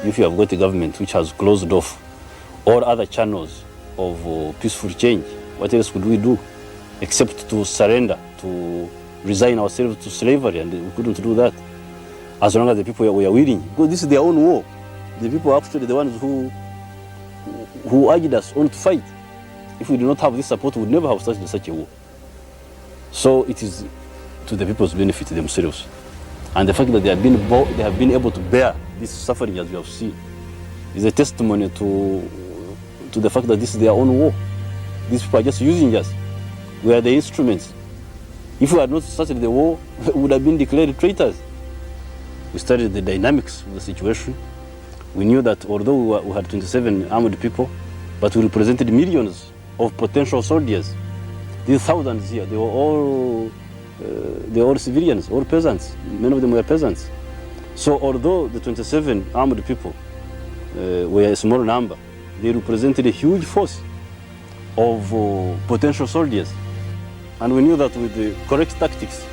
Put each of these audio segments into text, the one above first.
If you have got a government which has closed off all other channels of peaceful change, what else could we do except to surrender, to resign ourselves to slavery? And we couldn't do that as long as the people were willing, because this is their own war. The people are actually the ones who urged us on to fight. If we do not have this support, we would never have started such a war. So it is to the people's benefit themselves. And the fact that they have been able to bear this suffering, as you have seen, is a testimony to the fact that this is their own war. These people are just using us. We are the instruments. If we had not started the war, we would have been declared traitors. We studied the dynamics of the situation. We knew that although we had 27 armed people, but we represented millions of potential soldiers. These thousands here, they were all civilians, all peasants. Many of them were peasants. So although the 27 armed people were a small number, they represented a huge force of potential soldiers. And we knew that with the correct tactics,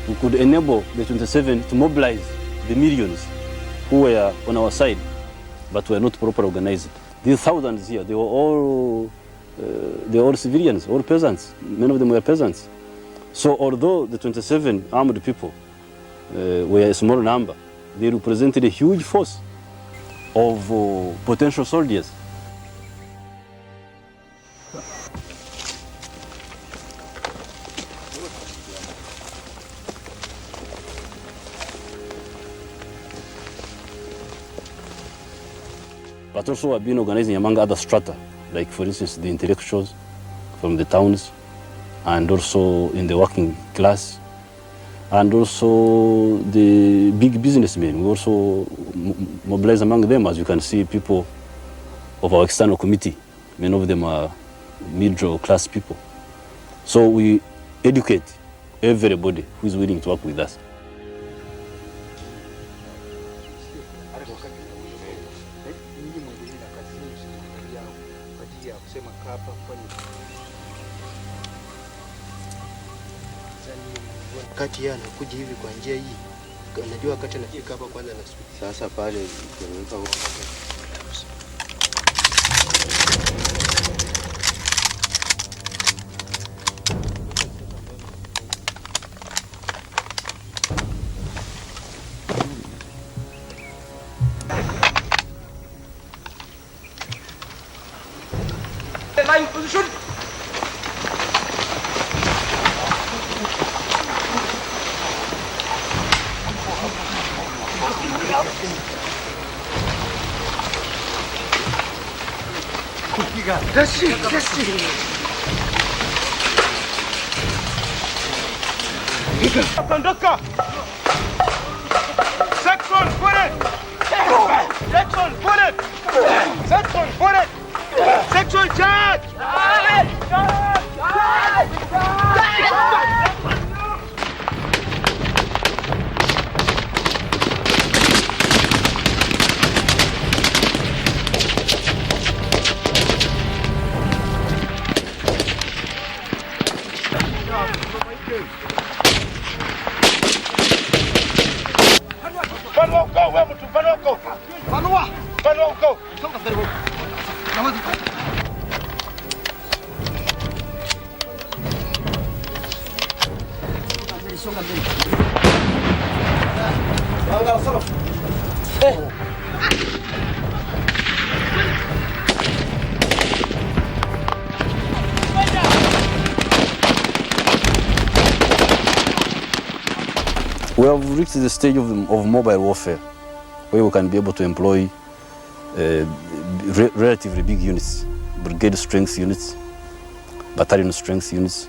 we could enable the 27 to mobilize the millions who were on our side, but were not properly organized. These thousands here, they were all civilians, all peasants. Many of them were peasants. So although the 27 armed people were a small number, they represented a huge force of potential soldiers. But also I've been organizing among other strata, like for instance the intellectuals from the towns, and also in the working class, and also the big businessmen. We also mobilize among them, as you can see, people of our external committee. Many of them are middle class people. So we educate everybody who is willing to work with us. Kati anakuja hivi kwa njia hii, unajua wakati anafika hapa kwanza na sasa pale tunaweka huko. Line position. That's it, that's it. Conductor! Section, put it! Section, put it! Section, put it! Section, charge! We have reached the stage of mobile warfare, where we can be able to employ relatively big units, brigade strength units, battalion strength units.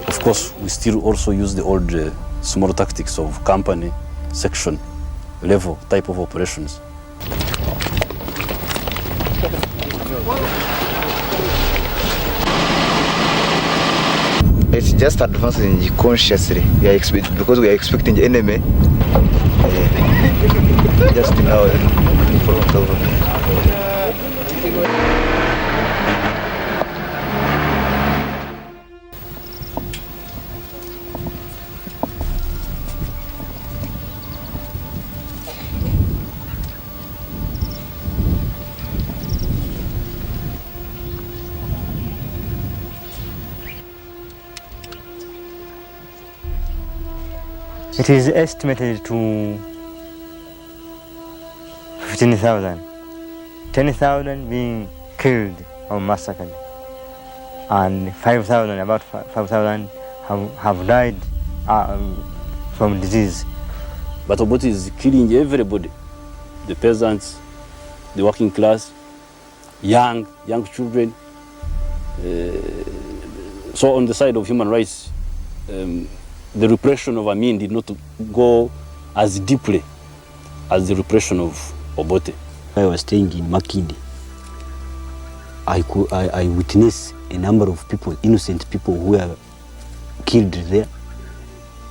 Of course, we still also use the old small tactics of company, section, level type of operations. It's just advancing consciously. Because we are expecting the enemy. Just now, in front of It is estimated to 15,000. 10,000 being killed or massacred, and 5,000, about 5,000 have died from disease. But Obote is killing everybody, the peasants, the working class, young children. So on the side of human rights, the repression of Amin did not go as deeply as the repression of Obote. I was staying in Makindi. I witnessed a number of people, innocent people, who were killed there,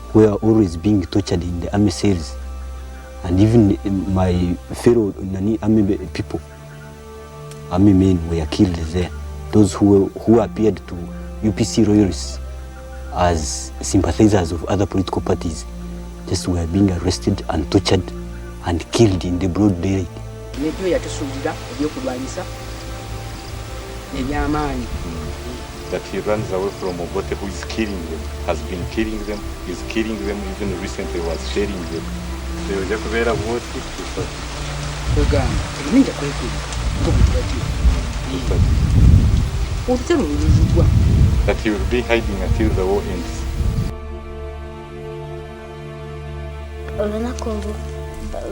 who were always being tortured in the army cells, and even my fellow army people, army men, were killed there. Those who appeared to UPC royalists as sympathizers of other political parties just were being arrested and tortured and killed in the broad daylight. That he runs away from Obote, who is killing them, has been killing them, is killing them, even recently was sharing them. That he will be hiding until the war ends.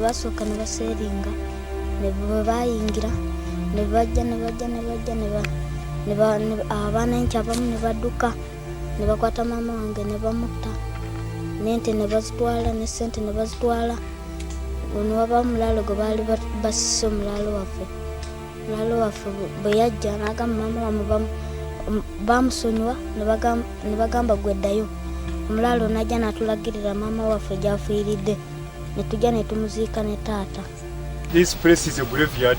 Basoka nebaseeringa nebayingira nebajja abaana nti abamu nebadduka nebakwata maama wange nebamutta nente nebazitwala ne sente nebazitwala ono waba omulaalo gwe baali basise omulaalo waffe bwe yajja n'agamba maama wamwe bamusonyiwa nebagamba gweddayo omulaalo najja n'atulagirira maama waffe gy'afiiridde netujja netumuziika ne taata. This place is a graveyard,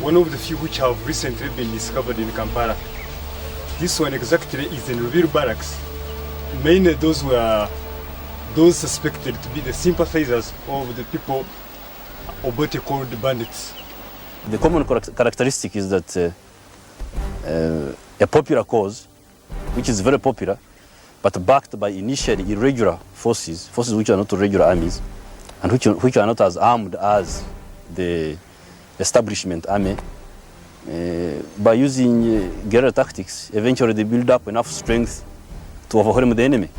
one of the few which have recently been discovered in Kampala. This one exactly is in Rubiru barracks. Mainly those were those suspected to be the sympathizers of the people Obote called bandits. The common characteristic is that a popular cause, which is very popular, but backed by initially irregular forces which are not regular armies, and which are not as armed as the establishment army, by using guerrilla tactics, eventually they build up enough strength to overwhelm the enemy.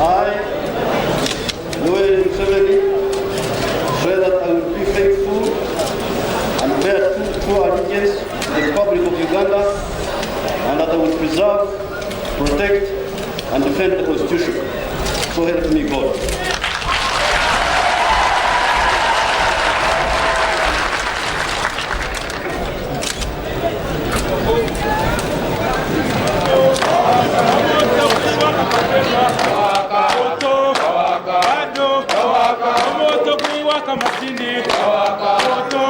I, Yoweri Museveni, swear that I will be faithful and bear true allegiance to the Republic of Uganda, and that I will preserve, protect, and defend the Constitution. So help me God. Moto kuiwaka masindi, moto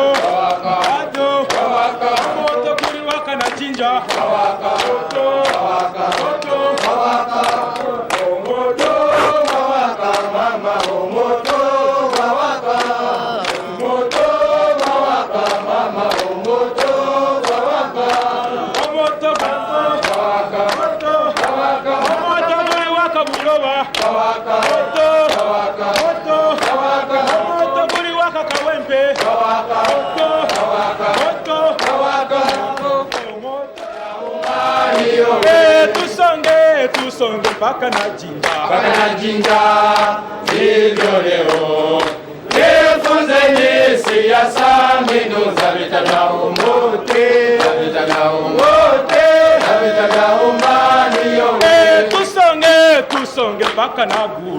Tusonge mpaka na jinja hivyo leo nifunzeni siasa mbinu za vita vya umote tusonge mpaka na guru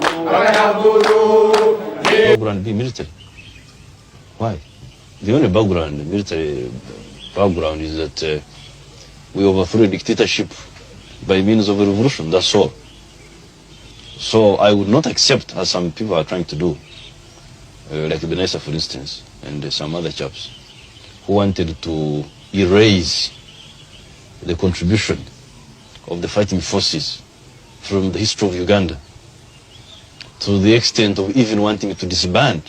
background be military. Why? The only background, military background, is that we overthrew a dictatorship by means of a revolution. That's all. So I would not accept, as some people are trying to do, like Benessa, for instance, and some other chaps, who wanted to erase the contribution of the fighting forces from the history of Uganda, to the extent of even wanting to disband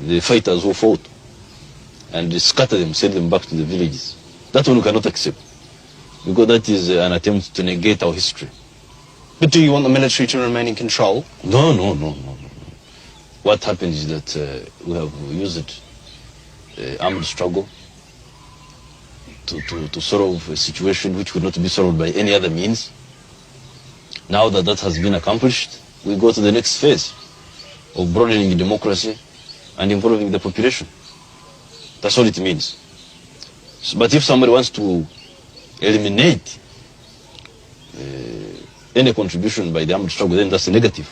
the fighters who fought and scatter them, send them back to the villages. That one we cannot accept, because that is an attempt to negate our history. But do you want the military to remain in control? No. What happens is that we have used armed struggle to solve a situation which could not be solved by any other means. Now that that has been accomplished, we go to the next phase of broadening democracy and involving the population. That's all it means. But if somebody wants to eliminate any contribution by the armed struggle, then that's a negative.